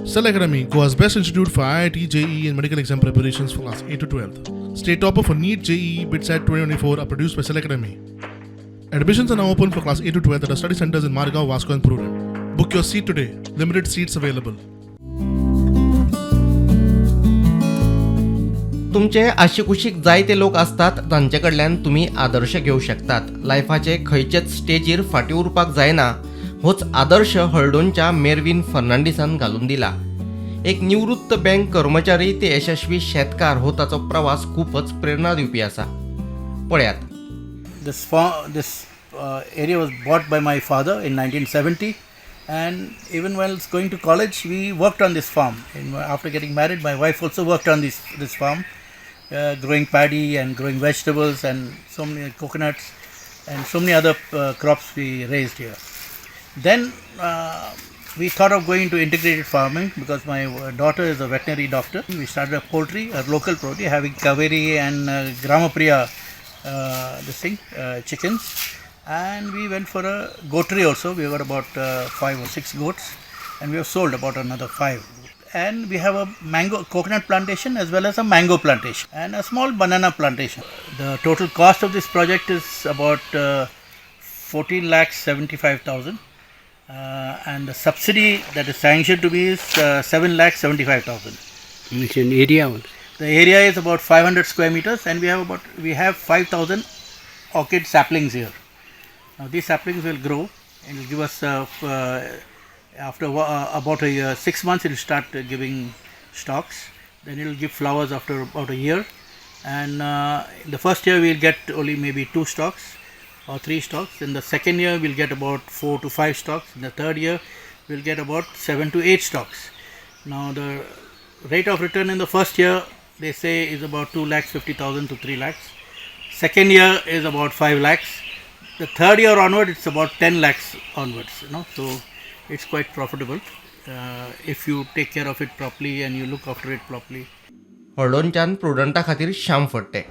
Cell Academy, Goa's best institute for IIT, JEE and medical exam preparations for class 8 to 12th. State topper for NEET, JEE, BITSAT 2024 are produced by Cell Academy. Admissions are now open for class 8 to 12th at our study centers in Margao, Vasco and Prudent. Book your seat today. Limited seats available. तुमचे आशिकुशीक जायते लोक असतात तांचे कडल्यान तुम्ही आदर्श घेऊ शकतात. लायफाचे खंयचेच स्टेजीर फाटी उरपाक जायना होच आदर्श हळडोनच्या मेरविन फर्नांडिसान घालून दिला. एक निवृत्त बँक कर्मचारी ते यशस्वी शेतकार हो ताचो प्रवास खूपच प्रेरणा दिवपी आसा. पळयात. This area was bought by my father in 1970, and even while going to college we worked on this farm. After getting married, my wife also worked on this farm, growing paddy and growing vegetables and so many coconuts and so many other crops we raised here. Then we thought of going into integrated farming because my daughter is a veterinary doctor. We started a poultry, a local poultry, having Kaveri and Gramapriya chickens, and we went for a goatry also. We got about 5 or 6 goats, and we have sold about another 5. And we have a coconut plantation as well as a mango plantation and a small banana plantation. The total cost of this project is about 14,75,000, and the subsidy that is sanctioned to me is 7,75,000. Which an area? The area is about 500 square meters, and we have 5,000 orchid saplings here. Now these saplings will grow and will give us after about a year, 6 months it will start giving stalks. Then it will give flowers after about a year, and in the first year we will get only maybe 2 stalks or 3 stalks. In the second year we will get about 4 to 5 stalks. In the third year we will get about 7 to 8 stalks. Now the rate of return in the first year they say is about 2,50,000 to 3 lakhs. Second year is about 5 lakhs. The third year onward it's about 10 lakhs onwards. So it's quite profitable if you take care of it properly and you look after it properly. हळडोनच्यान प्रुडंटा खातीर श्याम फडटे.